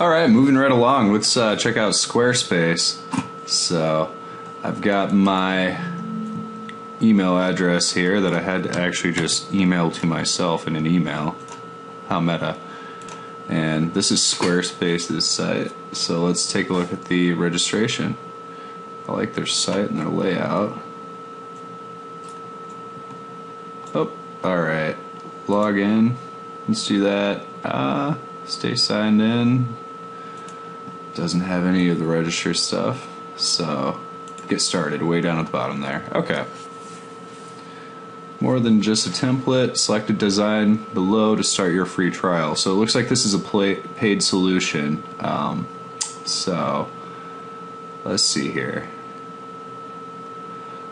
Alright, moving right along, let's check out Squarespace. So, I've got my email address here that I had to actually just email to myself in an email. How meta. And this is Squarespace's site, so let's take a look at the registration. I like their site and their layout. Oh, alright. Log in. Let's do that. Stay signed in. Doesn't have any of the register stuff. So, get started. Way down at the bottom there. Okay. More than just a template. Select a design below to start your free trial. So it looks like this is a paid solution. So, let's see here.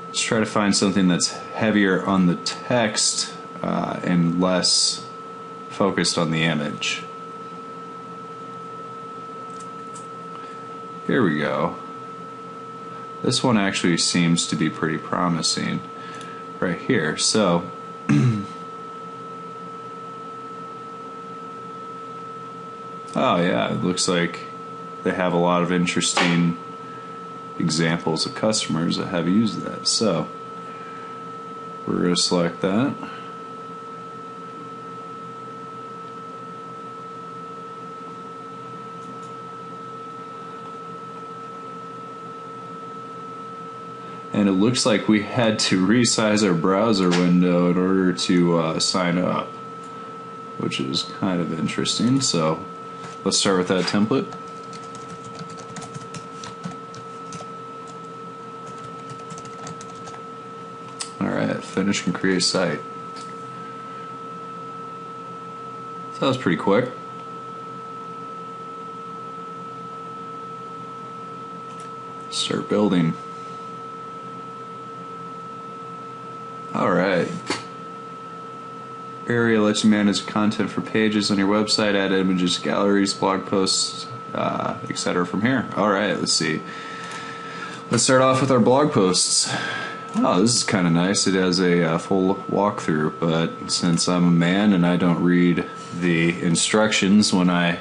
Let's try to find something that's heavier on the text and less focused on the image. Here we go. This one actually seems to be pretty promising right here. So oh yeah, it looks like they have a lot of interesting examples of customers that have used that. So we're going to select that. And it looks like we had to resize our browser window in order to sign up, which is kind of interesting. So let's start with that template. Alright, finish and create site. So that was pretty quick. Start building. Alright. Area lets you manage content for pages on your website, add images, galleries, blog posts, etc. from here. Alright, let's see. Let's start off with our blog posts. Oh, this is kind of nice. It has a full walkthrough, but since I'm a man and I don't read the instructions when I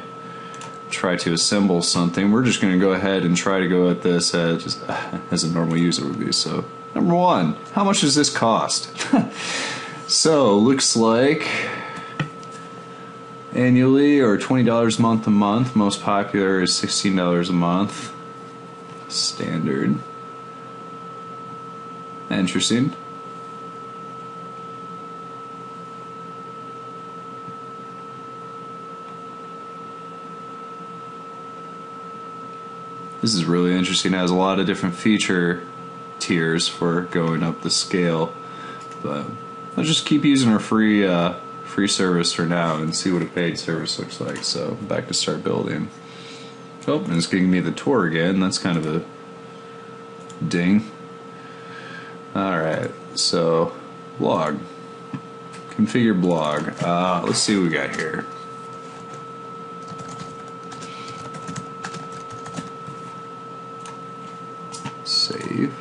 try to assemble something, we're just going to go ahead and try to go at this as a normal user would be. So, number one, how much does this cost? So, looks like annually or $20 month to month. Most popular is $16 a month. Standard. Interesting. This is really interesting. It has a lot of different feature tiers for going up the scale, but let's just keep using our free service for now and see what a paid service looks like. So back to start building. Oh, and it's giving me the tour again. That's kind of a ding. Alright, so blog. Configure blog. Let's see what we got here. Save.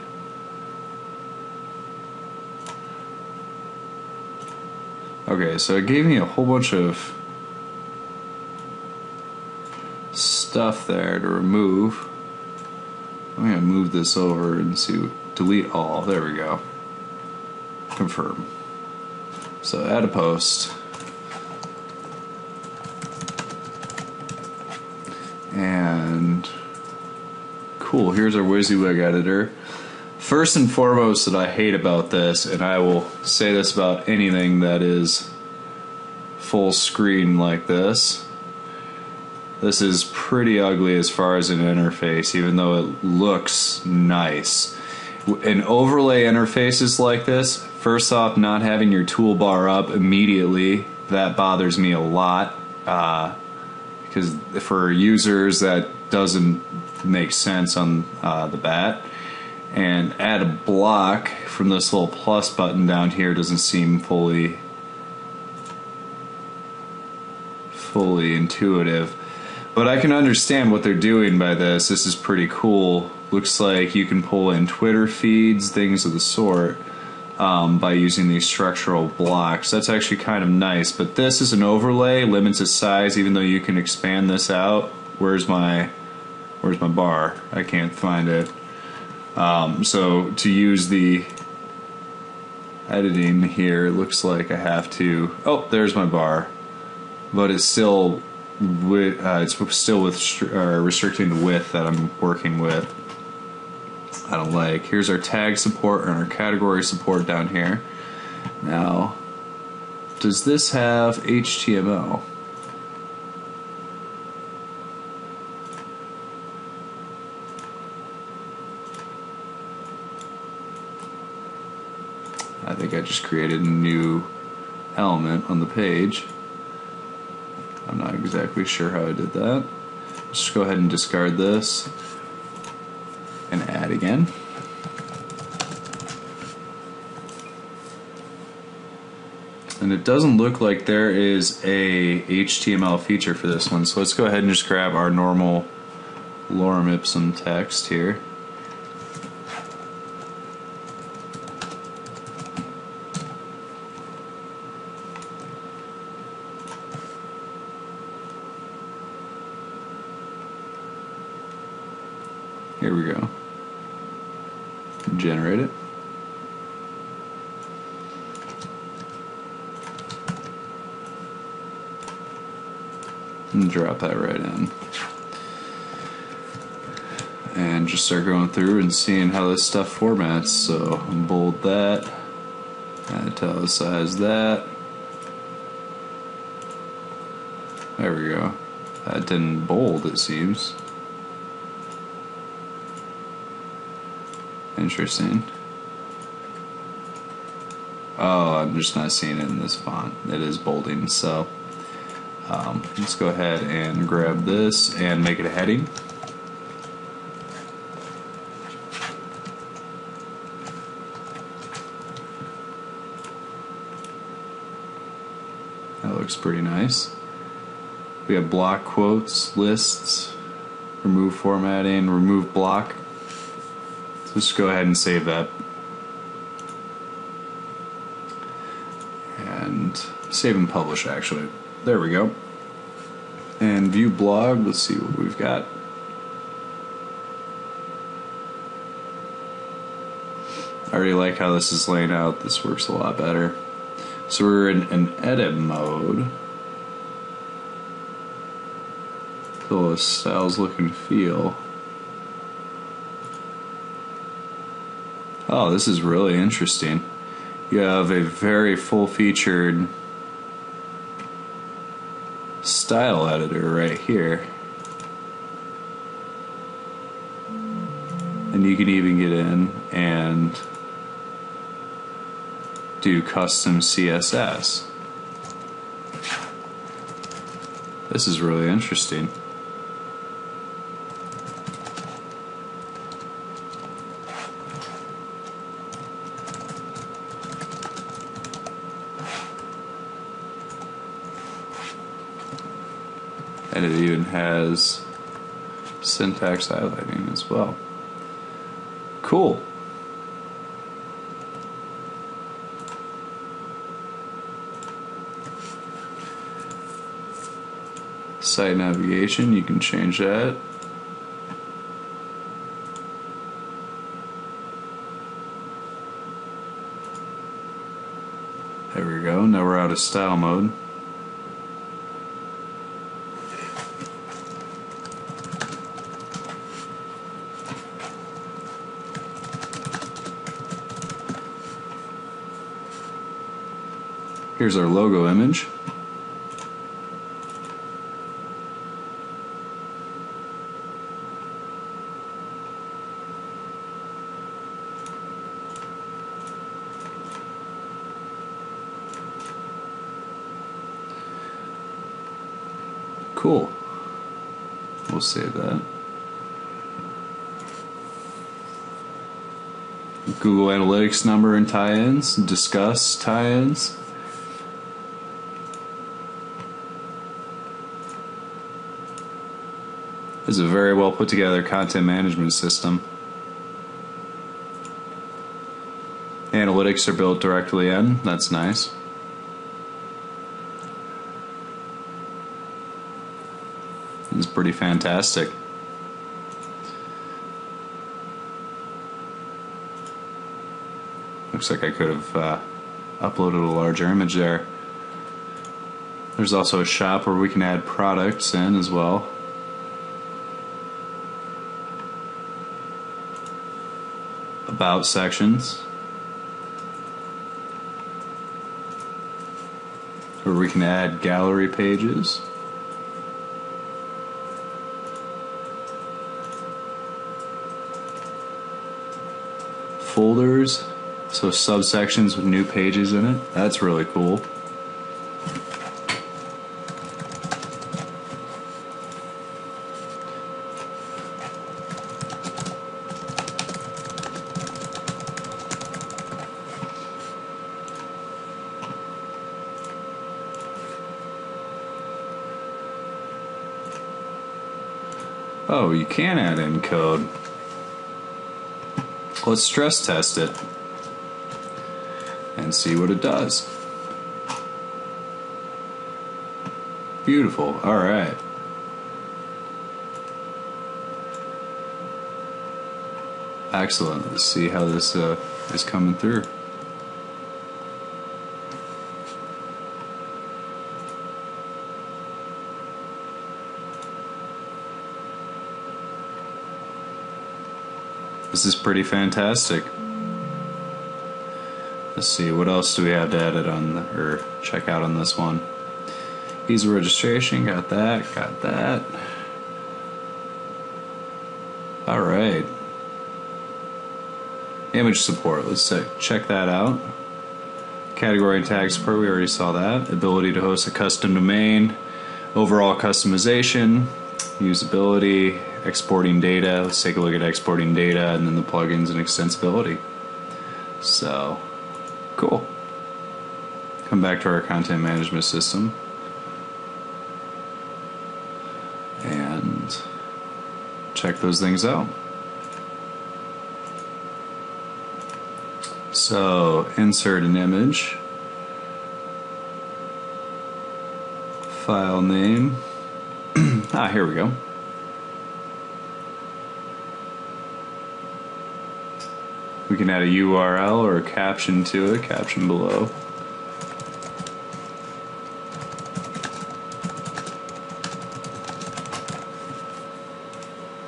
Okay, so it gave me a whole bunch of stuff there to remove. I'm going to move this over and see, delete all. There we go. Confirm. So add a post. And cool, here's our WYSIWYG editor. First and foremost that I hate about this, and I will say this about anything that is full screen like this, this is pretty ugly as far as an interface, even though it looks nice. In overlay interfaces like this, first off, not having your toolbar up immediately, that bothers me a lot, because for users that doesn't make sense on the bat. And add a block from this little plus button down here doesn't seem fully intuitive, but I can understand what they're doing by this. This is pretty cool. Looks like you can pull in Twitter feeds, things of the sort, by using these structural blocks. That's actually kind of nice, but this is an overlay, limits its size, even though you can expand this out where's my bar? I can't find it. So to use the editing here, it looks like I have to. Oh, there's my bar, but it's still restricting the width that I'm working with. I don't like. Here's our tag support and our category support down here. Now, does this have HTML? I think I just created a new element on the page. I'm not exactly sure how I did that. Let's just go ahead and discard this and add again. And it doesn't look like there is a HTML feature for this one, so let's go ahead and just grab our normal lorem ipsum text here. Here we go. Generate it. And drop that right in. And just start going through and seeing how this stuff formats. So bold that, italicize that. There we go. That didn't bold, it seems. Interesting. Oh, I'm just not seeing it in this font. It is bolding, so let's go ahead and grab this and make it a heading. That looks pretty nice. We have block quotes, lists, remove formatting, remove block. So just go ahead and save that. And save and publish, actually. There we go. And view blog, let's see what we've got. I already like how this is laying out. This works a lot better. So we're in an edit mode. So the styles look and feel. Oh, this is really interesting. You have a very full-featured style editor right here. And you can even get in and do custom CSS. This is really interesting. And it even has syntax highlighting as well. Cool. Site navigation, you can change that. There we go. Now we're out of style mode. Here's our logo image. Cool. We'll save that. Google Analytics number and tie-ins. Discuss tie-ins. This is a very well put together content management system. Analytics are built directly in. That's nice. is pretty fantastic. Looks like I could have uploaded a larger image there. There's also a shop where we can add products in as well. About sections, where we can add gallery pages. Folders, so subsections with new pages in it. That's really cool. Oh, you can add in code. Let's stress test it and see what it does. Beautiful. All right. Excellent. Let's see how this is coming through. This is pretty fantastic. Let's see, what else do we have to edit on or check out on this one? Visa registration, got that, got that. All right. Image support, let's check that out. Category and tag support, we already saw that. Ability to host a custom domain. Overall customization. Usability. Exporting data. Let's take a look at exporting data and then the plugins and extensibility. So, cool. Come back to our content management system. And check those things out. So, insert an image. File name. Here we go. We can add a URL or a caption to it, caption below.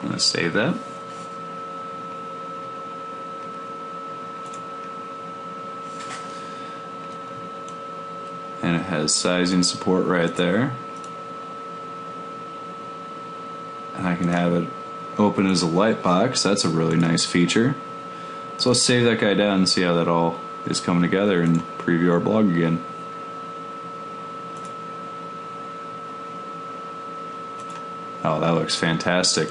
I'm going to save that. And it has sizing support right there. And I can have it open as a light box. That's a really nice feature. So let's save that guy down and see how that all is coming together and preview our blog again. Oh, that looks fantastic.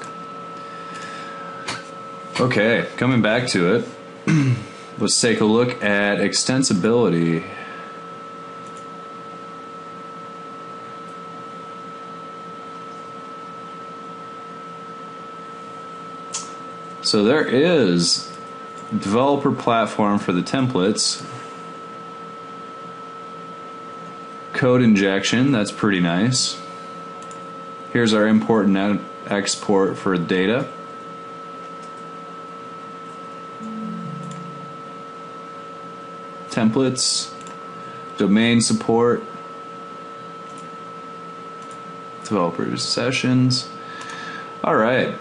Okay, coming back to it, let's take a look at extensibility. So there is developer platform for the templates. Code injection, that's pretty nice. Here's our import and export for data. Templates, domain support, developers sessions. All right.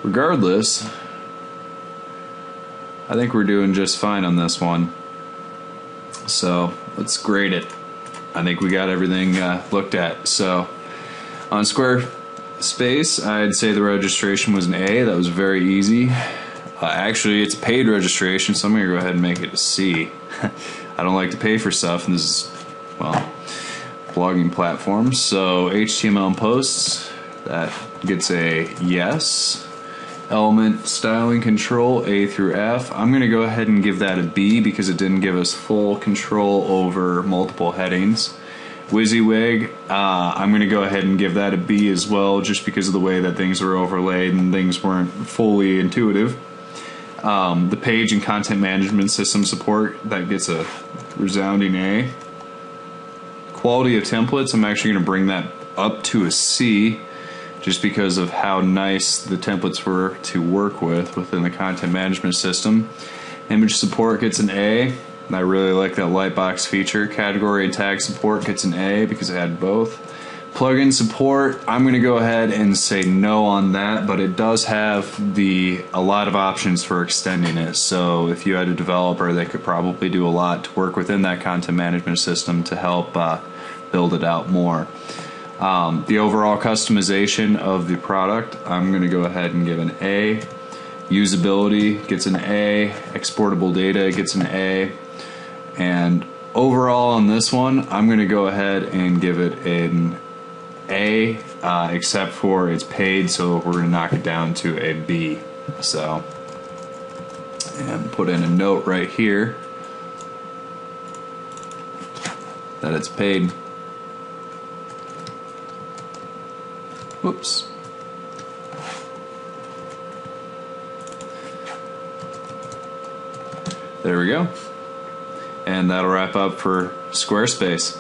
Regardless, I think we're doing just fine on this one. So let's grade it. I think we got everything looked at. So on Squarespace, I'd say the registration was an A. That was very easy. Actually, it's a paid registration, so I'm going to go ahead and make it a C. I don't like to pay for stuff, and this is, well, blogging platforms. So HTML and posts, that gets a yes. Element styling control, A through F. I'm going to go ahead and give that a B because it didn't give us full control over multiple headings. WYSIWYG, I'm going to go ahead and give that a B as well, just because of the way that things were overlaid and things weren't fully intuitive. The page and content management system support, that gets a resounding A. Quality of templates, I'm actually going to bring that up to a C, just because of how nice the templates were to work with within the content management system. Image support gets an A. I really like that lightbox feature. Category and tag support gets an A because it had both. Plugin support, I'm going to go ahead and say no on that, but it does have a lot of options for extending it. So if you had a developer, they could probably do a lot to work within that content management system to help build it out more. The overall customization of the product, I'm going to go ahead and give an A. Usability gets an A. Exportable data gets an A. And overall on this one, I'm going to go ahead and give it an A, except for it's paid, so we're going to knock it down to a B. So, and put in a note right here that it's paid. Whoops. There we go. And that'll wrap up for Squarespace.